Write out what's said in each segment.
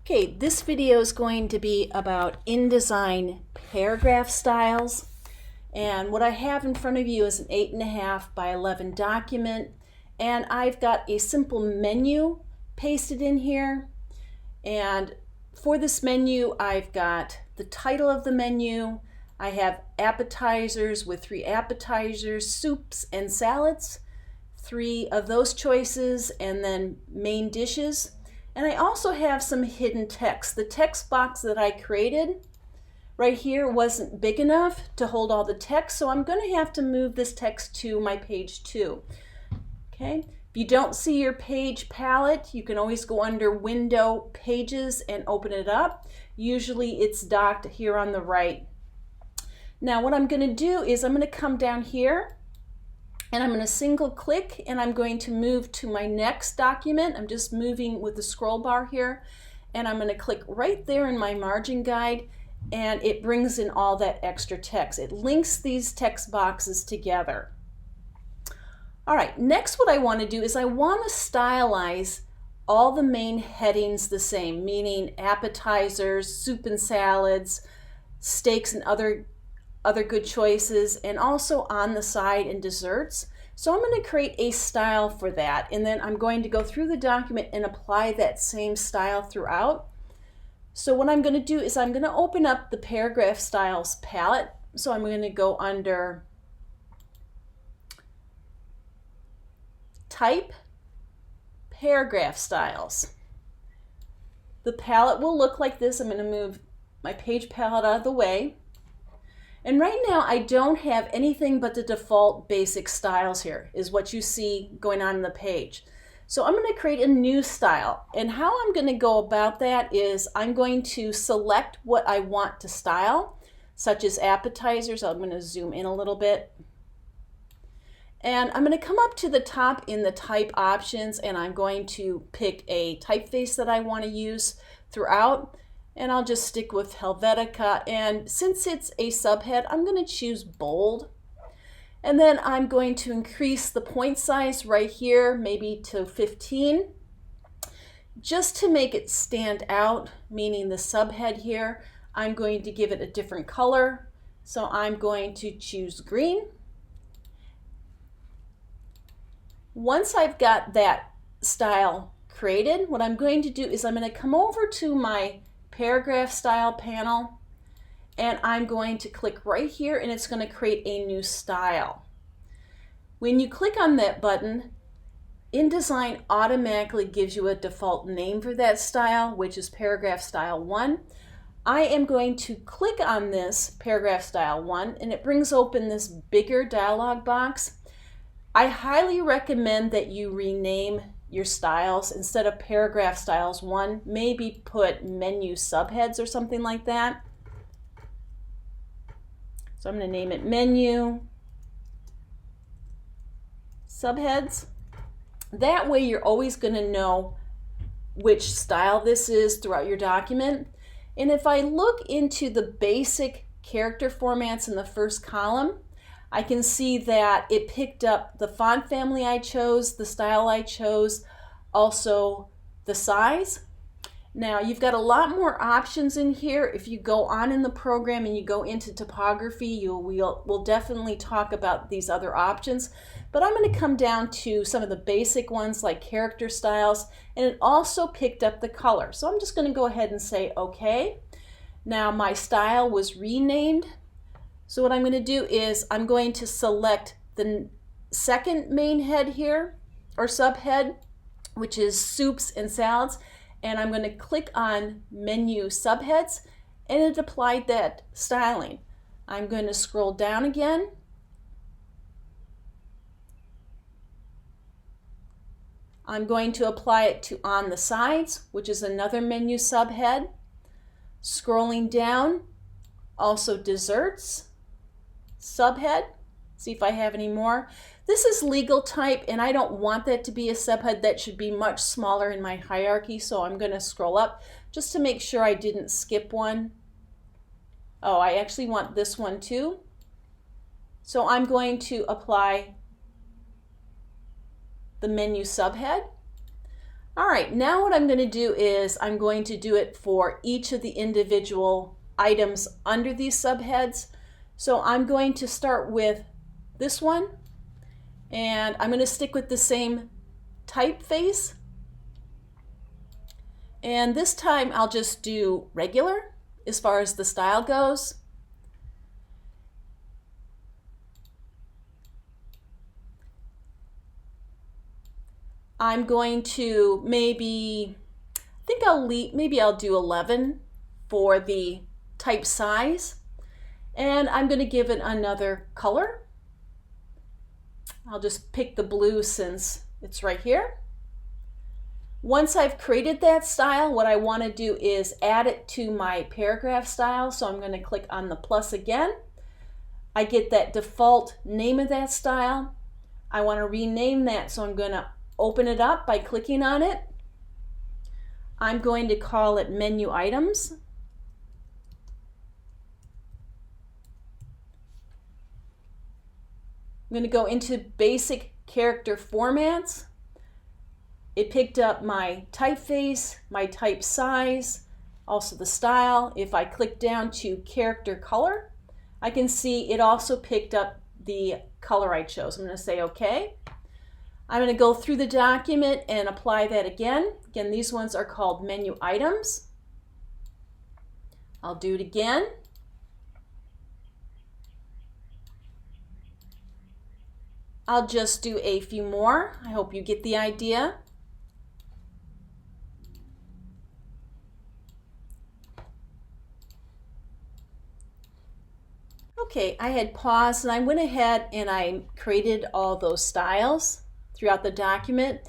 Okay, this video is going to be about InDesign paragraph styles. And what I have in front of you is an 8.5 by 11 document. And I've got a simple menu pasted in here. And for this menu, I've got the title of the menu. I have appetizers with 3 appetizers, soups and salads, 3 of those choices, and then main dishes. And I also have some hidden text. The text box that I created right here wasn't big enough to hold all the text, so I'm going to have to move this text to my page 2. Okay. If you don't see your page palette, you can always go under Window, Pages, and open it up. Usually it's docked here on the right. Now what I'm going to do is I'm going to come down here and I'm going to single click and I'm going to move to my next document. I'm just moving with the scroll bar here, and I'm going to click right there in my margin guide, and it brings in all that extra text. It links these text boxes together. All right, next what I want to do is I want to stylize all the main headings the same, meaning appetizers, soup and salads, steaks and other good choices, and also on the side and desserts. So I'm going to create a style for that, and then I'm going to go through the document and apply that same style throughout. So what I'm going to do is I'm going to open up the paragraph styles palette. So I'm going to go under Type, Paragraph Styles. The palette will look like this. I'm going to move my page palette out of the way. And right now I don't have anything but the default basic styles here, is what you see going on in the page. So I'm going to create a new style. And how I'm going to go about that is I'm going to select what I want to style, such as appetizers. I'm going to zoom in a little bit. And I'm going to come up to the top in the type options, and I'm going to pick a typeface that I want to use throughout. And I'll just stick with Helvetica, and since it's a subhead, I'm going to choose bold. And then I'm going to increase the point size right here, maybe to 15, just to make it stand out, meaning the subhead here. I'm going to give it a different color, so I'm going to choose green. Once I've got that style created, what I'm going to do is I'm going to come over to my paragraph style panel, and I'm going to click right here, and it's going to create a new style. When you click on that button, InDesign automatically gives you a default name for that style, which is paragraph style 1. I am going to click on this paragraph style 1, and it brings open this bigger dialog box. I highly recommend that you rename your styles. Instead of paragraph styles 1, maybe put menu subheads or something like that. So I'm going to name it menu subheads. That way you're always going to know which style this is throughout your document. And if I look into the basic character formats in the first column, I can see that it picked up the font family I chose, the style I chose, also the size. Now you've got a lot more options in here. If you go on in the program and you go into typography, we'll definitely talk about these other options. But I'm going to come down to some of the basic ones like character styles, and it also picked up the color. So I'm just going to go ahead and say OK. Now my style was renamed. So what I'm going to do is I'm going to select the second main head here, or subhead, which is soups and salads, and I'm going to click on menu subheads, and it applied that styling. I'm going to scroll down again. I'm going to apply it to on the sides, which is another menu subhead. Scrolling down, also desserts subhead. See if I have any more. This is legal type, and I don't want that to be a subhead. That should be much smaller in my hierarchy, so I'm going to scroll up just to make sure I didn't skip one. Oh, I actually want this one too. So I'm going to apply the menu subhead. All right, now what I'm going to do is I'm going to do it for each of the individual items under these subheads. So I'm going to start with this one, and I'm going to stick with the same typeface. And this time I'll just do regular as far as the style goes. I'm going to maybe I'll do 11 for the type size, and I'm going to give it another color. I'll just pick the blue since it's right here. Once I've created that style, what I want to do is add it to my paragraph style. So I'm going to click on the plus again. I get that default name of that style. I want to rename that, so I'm going to open it up by clicking on it. I'm going to call it menu items. I'm going to go into basic character formats. It picked up my typeface, my type size, also the style. If I click down to character color, I can see it also picked up the color I chose. I'm going to say OK. I'm going to go through the document and apply that again. Again, these ones are called menu items. I'll do it again. I'll just do a few more. I hope you get the idea. Okay, I had paused and I went ahead and I created all those styles throughout the document.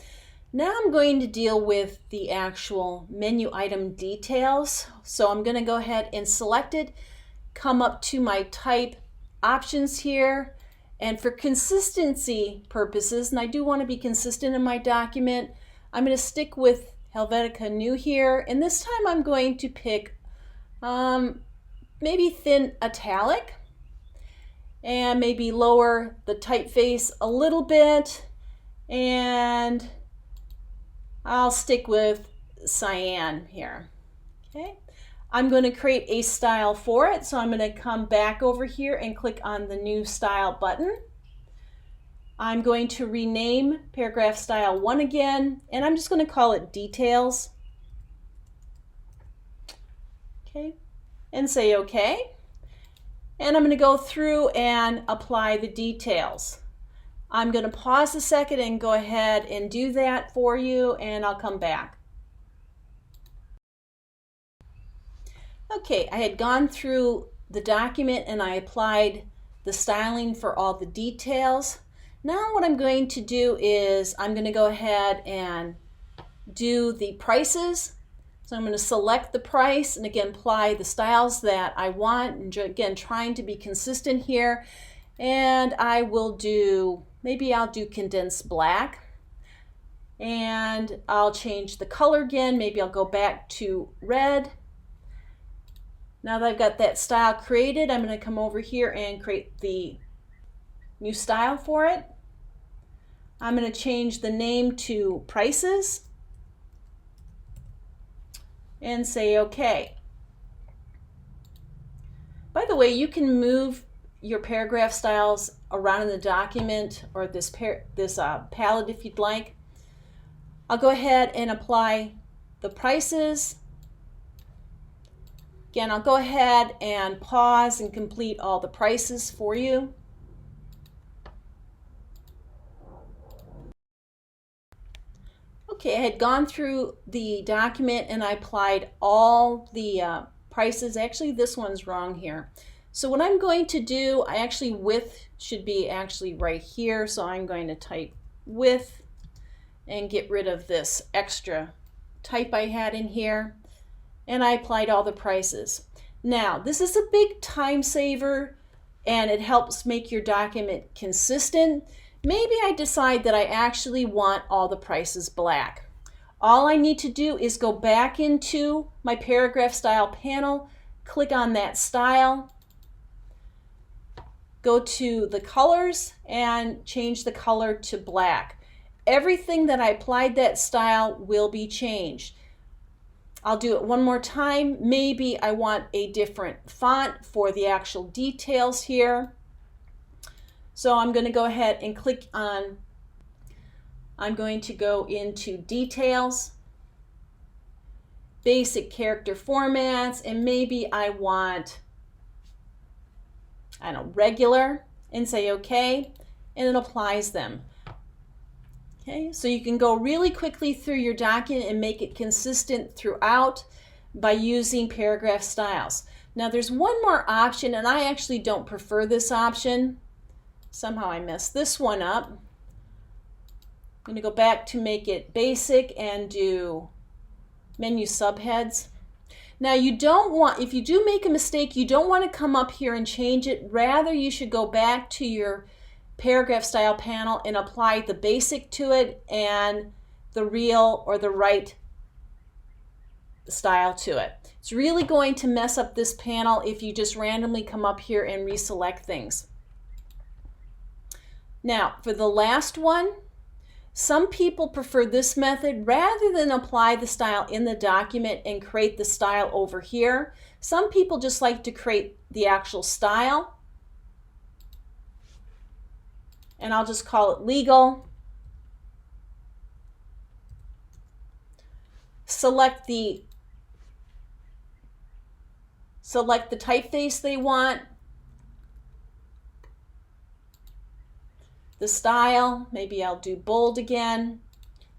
Now I'm going to deal with the actual menu item details. So I'm going to go ahead and select it, come up to my type options here, and for consistency purposes, and I do want to be consistent in my document, I'm going to stick with Helvetica New here, and this time I'm going to pick maybe thin italic, and maybe lower the typeface a little bit, and I'll stick with cyan here. Okay, I'm going to create a style for it, so I'm going to come back over here and click on the new style button. I'm going to rename paragraph style 1 again, and I'm just going to call it details. Okay, and say OK. And I'm going to go through and apply the details. I'm going to pause a second and go ahead and do that for you, and I'll come back. Okay, I had gone through the document and I applied the styling for all the details. Now what I'm going to do is I'm going to go ahead and do the prices. So I'm going to select the price and again apply the styles that I want, and again trying to be consistent here. And I will do, maybe I'll do condensed black, and I'll change the color again. Maybe I'll go back to red. Now that I've got that style created, I'm going to come over here and create the new style for it. I'm going to change the name to prices and say OK. By the way, you can move your paragraph styles around in the document or this palette if you'd like. I'll go ahead and apply the prices. Again, I'll go ahead and pause and complete all the prices for you. Okay, I had gone through the document and I applied all the prices. Actually, this one's wrong here. So what I'm going to do, width should be actually right here. So I'm going to type width and get rid of this extra type I had in here. And I applied all the prices. Now, this is a big time saver and it helps make your document consistent. Maybe I decide that I actually want all the prices black. All I need to do is go back into my paragraph style panel, click on that style, go to the colors and change the color to black. everything that I applied that style will be changed. I'll do it one more time. Maybe I want a different font for the actual details here. So I'm going to go ahead and click on, I'm going to go into details, basic character formats, and maybe I want, I don't know, regular, and say okay, and it applies them. Okay, so you can go really quickly through your document and make it consistent throughout by using paragraph styles. Now there's one more option, and I actually don't prefer this option. Somehow I messed this one up. I'm going to go back to make it basic and do menu subheads. Now you don't want, if you do make a mistake, you don't want to come up here and change it. Rather, you should go back to your paragraph style panel and apply the basic to it and the real or the right style to it. It's really going to mess up this panel if you just randomly come up here and reselect things. Now for the last one, some people prefer this method rather than apply the style in the document and create the style over here. Some people just like to create the actual style, and I'll just call it legal. Select the typeface they want, the style, maybe I'll do bold again,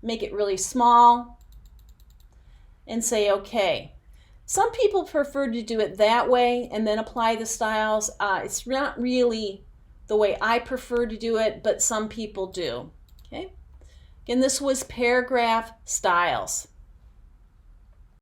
make it really small, and say okay. Some people prefer to do it that way and then apply the styles. It's not really the way I prefer to do it, but some people do. Okay. Again, this was paragraph styles.